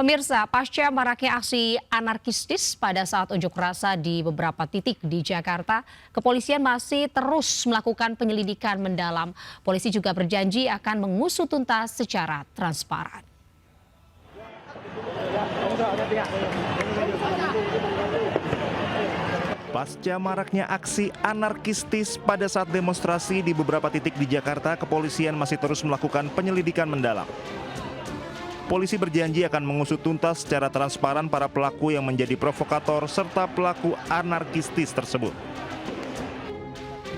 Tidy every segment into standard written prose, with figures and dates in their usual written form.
Pemirsa, pasca maraknya aksi anarkistis pada saat unjuk rasa di beberapa titik di Jakarta, kepolisian masih terus melakukan penyelidikan mendalam. Polisi juga berjanji akan mengusut tuntas secara transparan. Pasca maraknya aksi anarkistis pada saat demonstrasi di beberapa titik di Jakarta, kepolisian masih terus melakukan penyelidikan mendalam. Polisi berjanji akan mengusut tuntas secara transparan para pelaku yang menjadi provokator serta pelaku anarkistis tersebut.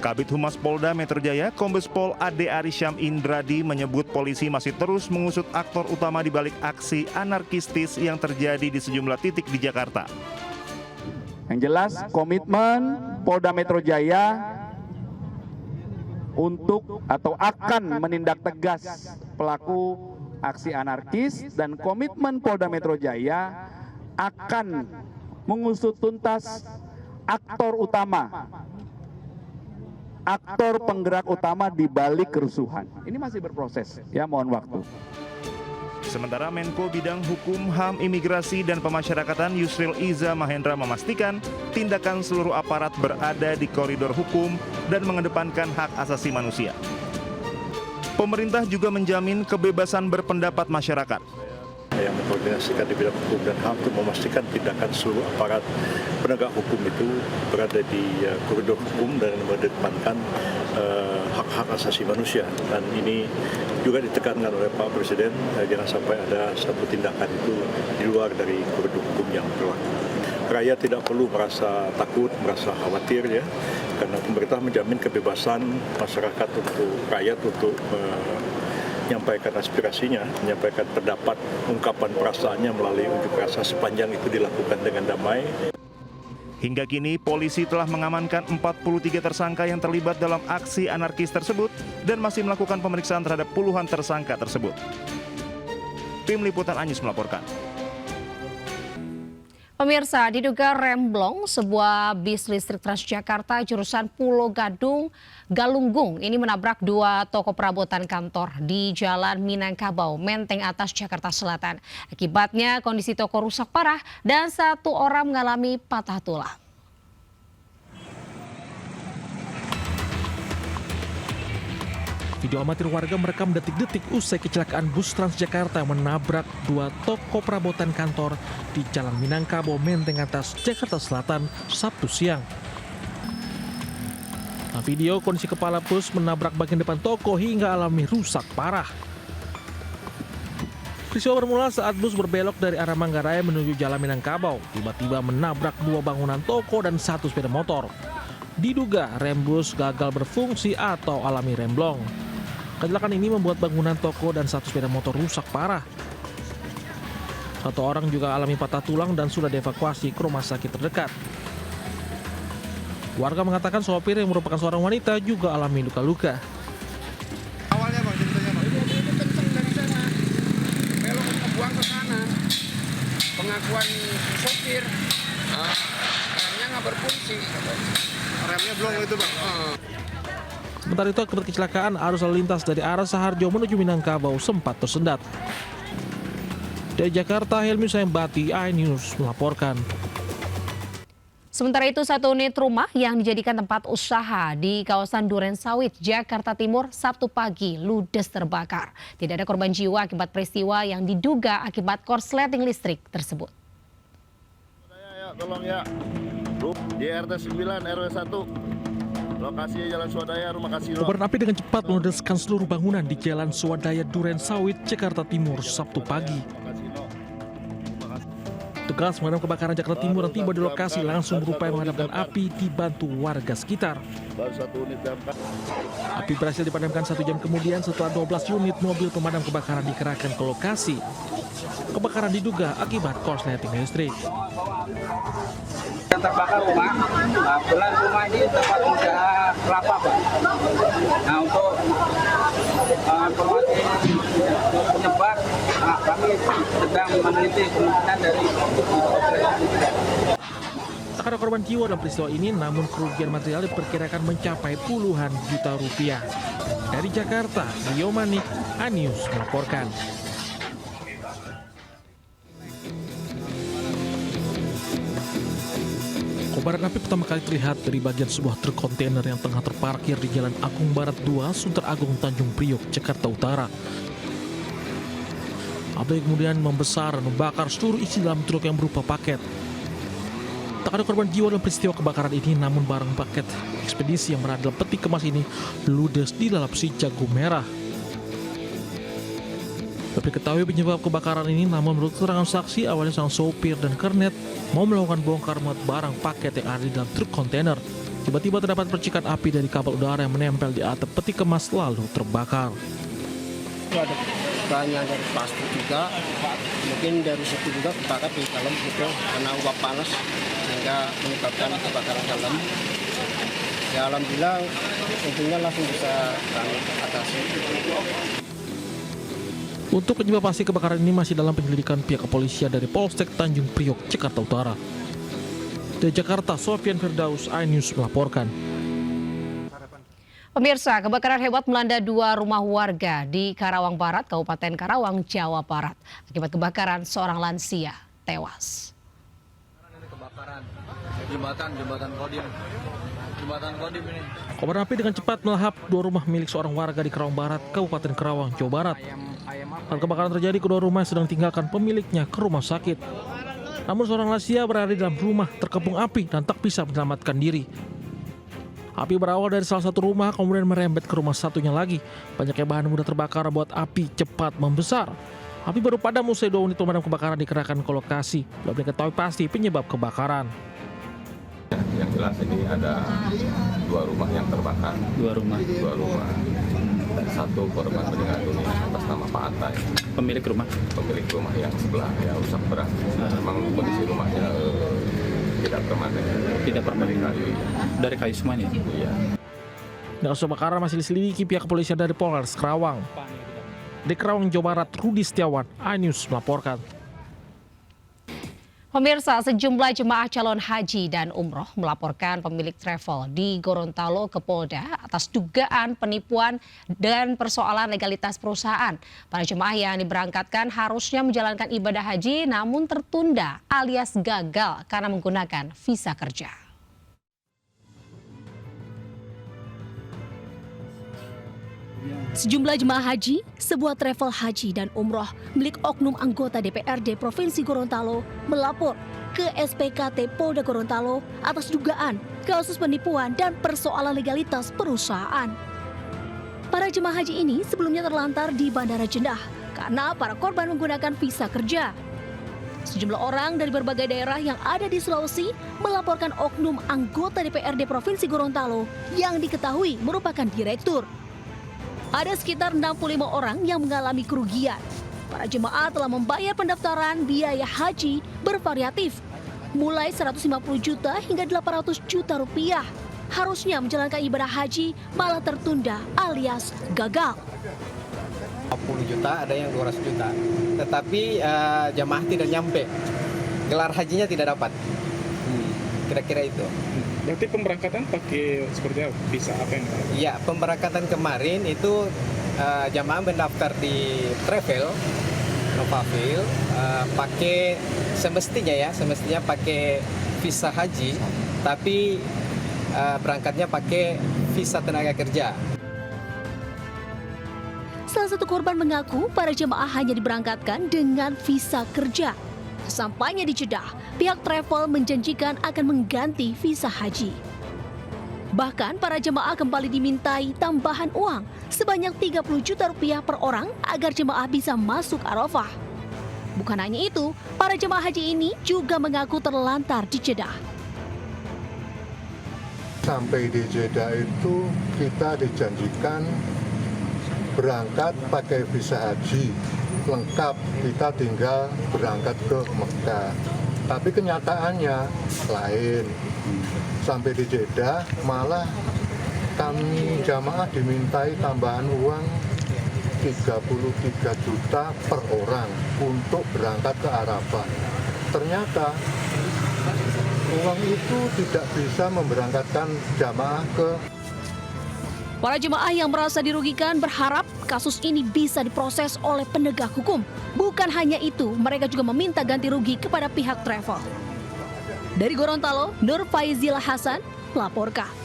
Kabid Humas Polda Metro Jaya, Kombes Pol Ade Arysyam Indradi menyebut polisi masih terus mengusut aktor utama di balik aksi anarkistis yang terjadi di sejumlah titik di Jakarta. Yang jelas komitmen Polda Metro Jaya untuk atau akan menindak tegas pelaku aksi anarkis, dan komitmen Polda Metro Jaya akan mengusut tuntas aktor utama, aktor penggerak utama di balik kerusuhan. Ini masih berproses, ya, mohon waktu. Sementara Menko Bidang Hukum, HAM, Imigrasi, dan Pemasyarakatan Yusril Iza Mahendra memastikan tindakan seluruh aparat berada di koridor hukum dan mengedepankan hak asasi manusia. Pemerintah juga menjamin kebebasan berpendapat masyarakat. Yang mengkoordinasikan di bidang hukum dan HAM untuk memastikan tindakan seluruh aparat penegak hukum itu berada di koridor hukum dan mengedepankan hak-hak asasi manusia. Dan ini juga ditekankan oleh Pak Presiden, jangan sampai ada satu tindakan itu di luar dari koridor hukum yang berlaku. Rakyat tidak perlu merasa takut, merasa khawatir, ya, karena pemerintah menjamin kebebasan masyarakat untuk rakyat untuk menyampaikan aspirasinya, menyampaikan pendapat, ungkapan perasaannya melalui unjuk rasa sepanjang itu dilakukan dengan damai. Hingga kini polisi telah mengamankan 43 tersangka yang terlibat dalam aksi anarkis tersebut dan masih melakukan pemeriksaan terhadap puluhan tersangka tersebut. Tim Liputan Anyus melaporkan. Pemirsa, diduga remblong sebuah bis listrik Transjakarta jurusan Pulau Gadung, Galunggung ini menabrak dua toko perabotan kantor di Jalan Minangkabau, Menteng Atas, Jakarta Selatan. Akibatnya kondisi toko rusak parah dan satu orang mengalami patah tulang. Video amatir warga merekam detik-detik usai kecelakaan bus Transjakarta menabrak dua toko perabotan kantor di Jalan Minangkabau, Menteng Atas, Jakarta Selatan, Sabtu siang. Nah, video kondisi kepala bus menabrak bagian depan toko hingga alami rusak parah. Peristiwa bermula saat bus berbelok dari arah Manggarai menuju Jalan Minangkabau, tiba-tiba menabrak dua bangunan toko dan satu sepeda motor. Diduga rem bus gagal berfungsi atau alami remblong. Kecelakaan ini membuat bangunan toko dan satu sepeda motor rusak parah. Satu orang juga alami patah tulang dan sudah dievakuasi ke rumah sakit terdekat. Warga mengatakan sopir yang merupakan seorang wanita juga alami luka-luka. Awalnya Bang, ceritanya Bang? Itu kenceng dari sana, belok buang ke sana. Pengakuan sopir, remnya nggak berfungsi. Remnya belum itu Bang. Sementara itu akibat kecelakaan, arus lalu lintas dari arah Saharjo menuju Minangkabau sempat tersendat. Dari Jakarta, Helmi Sayembati, iNews melaporkan. Sementara itu, satu unit rumah yang dijadikan tempat usaha di kawasan Duren Sawit, Jakarta Timur, Sabtu pagi ludes terbakar. Tidak ada korban jiwa akibat peristiwa yang diduga akibat korsleting listrik tersebut. Ya, tolong ya, di RT 9 RW 1. Lokasi Jalan Swadaya, Rumah Kasih. Kobaran api dengan cepat meludeskan seluruh bangunan di Jalan Swadaya Duren Sawit, Jakarta Timur, Sabtu pagi. Petugas pemadam kebakaran Jakarta Timur yang tiba di lokasi langsung berupaya memadamkan api dibantu warga sekitar. Api berhasil dipadamkan 1 jam kemudian setelah 12 unit mobil pemadam kebakaran dikerahkan ke lokasi. Kebakaran diduga akibat korsleting listrik. Yang terbakar rumah, kebetulan rumah ini tempat usaha kelapa, Pak. Nah, untuk informasi penyebab, kami sedang meneliti kemungkinan dari Tak ada korban jiwa dalam peristiwa ini, namun kerugian material diperkirakan mencapai puluhan juta rupiah. Dari Jakarta, Rio Manik, iNews melaporkan. Kobaran api pertama kali terlihat dari bagian sebuah truk kontainer yang tengah terparkir di Jalan Agung Barat 2, Sunter Agung, Tanjung Priok, Jakarta Utara. Api kemudian membesar dan membakar seluruh isi dalam truk yang berupa paket. Tak ada korban jiwa dalam peristiwa kebakaran ini, namun barang paket ekspedisi yang berada dalam peti kemas ini ludes di dalam si jagung merah. Tapi ketahui penyebab kebakaran ini, namun menurut keterangan saksi, awalnya sang sopir dan kernet mau melakukan bongkar muat barang paket yang ada di dalam truk kontainer. Tiba-tiba terdapat percikan api dari kabel udara yang menempel di atap peti kemas lalu terbakar. Ada banyak dari plastik juga, mungkin dari situ juga kebakar di dalam itu karena uap panas sehingga menyebabkan kebakaran dalam. Ya alhamdulillah untungnya langsung bisa kami atasi. Untuk penyebab pasti kebakaran ini masih dalam penyelidikan pihak kepolisian dari Polsek Tanjung Priok, Jakarta Utara. Dari Jakarta, Sofian Firdaus, iNews melaporkan. Pemirsa, kebakaran hebat melanda 2 rumah warga di Karawang Barat, Kabupaten Karawang, Jawa Barat. Akibat kebakaran, seorang lansia tewas. Kebakaran jembatan Kodim ini. Kobaran api dengan cepat melahap 2 rumah milik seorang warga di Karawang Barat, Kabupaten Karawang, Jawa Barat. Saat kebakaran terjadi, kedua rumah sedang tinggalkan pemiliknya ke rumah sakit. Namun seorang lansia berada di dalam rumah terkepung api dan tak bisa menyelamatkan diri. Api berawal dari salah satu rumah, kemudian merembet ke rumah satunya lagi. Banyaknya bahan mudah terbakar buat api cepat membesar. Api baru padam usai 2 unit pemadam kebakaran dikerahkan ke lokasi. Belum diketahui pasti penyebab kebakaran. Yang jelas ini ada 2 rumah yang terbakar. 2 rumah. Satu korban meninggal dunia atas nama Pak Atta. Pemilik rumah yang sebelah ya rusak berat. Memang kondisi rumahnya tidak permanen kayu. Dari kayu semuanya. Iya. Kasus kebakaran masih diselidiki pihak kepolisian dari Polres Karawang. Di Karawang, Jawa Barat, Rudi Setiawan, iNews melaporkan. Pemirsa, sejumlah jemaah calon haji dan umroh melaporkan pemilik travel di Gorontalo ke Polda atas dugaan penipuan dan persoalan legalitas perusahaan. Para jemaah yang diberangkatkan harusnya menjalankan ibadah haji namun tertunda alias gagal karena menggunakan visa kerja. Sejumlah jemaah haji, sebuah travel haji dan umroh milik oknum anggota DPRD Provinsi Gorontalo melapor ke SPKT Polda Gorontalo atas dugaan kasus penipuan dan persoalan legalitas perusahaan. Para jemaah haji ini sebelumnya terlantar di Bandara Jeddah karena para korban menggunakan visa kerja. Sejumlah orang dari berbagai daerah yang ada di Sulawesi melaporkan oknum anggota DPRD Provinsi Gorontalo yang diketahui merupakan direktur. Ada sekitar 65 orang yang mengalami kerugian. Para jemaah telah membayar pendaftaran biaya haji bervariatif, mulai 150 juta hingga 800 juta rupiah. Harusnya menjalankan ibadah haji malah tertunda alias gagal. 50 juta, ada yang 200 juta. Tetapi jemaah tidak nyampe. Gelar hajinya tidak dapat. Kira-kira itu. Berarti pemberangkatan pakai seperti apa? Visa apa yang? Iya, pemberangkatan kemarin itu jamaah mendaftar di Travel Novaville pakai semestinya pakai visa haji, tapi berangkatnya pakai visa tenaga kerja. Salah satu korban mengaku para jemaah hanya diberangkatkan dengan visa kerja. Sesampainya di Jeddah, pihak travel menjanjikan akan mengganti visa haji. Bahkan para jemaah kembali dimintai tambahan uang sebanyak 30 juta rupiah per orang agar jemaah bisa masuk Arafah. Bukan hanya itu, para jemaah haji ini juga mengaku terlantar di Jeddah. Sampai di Jeddah itu kita dijanjikan berangkat pakai visa haji lengkap, kita tinggal berangkat ke Mekah. Tapi kenyataannya lain. Sampai di Jeddah malah kami jamaah dimintai tambahan uang 33 juta per orang untuk berangkat ke Arafah. Ternyata uang itu tidak bisa memberangkatkan jamaah ke. Para jemaah yang merasa dirugikan berharap kasus ini bisa diproses oleh penegak hukum. Bukan hanya itu, mereka juga meminta ganti rugi kepada pihak travel. Dari Gorontalo, Nur Faizila Hasan melaporkan.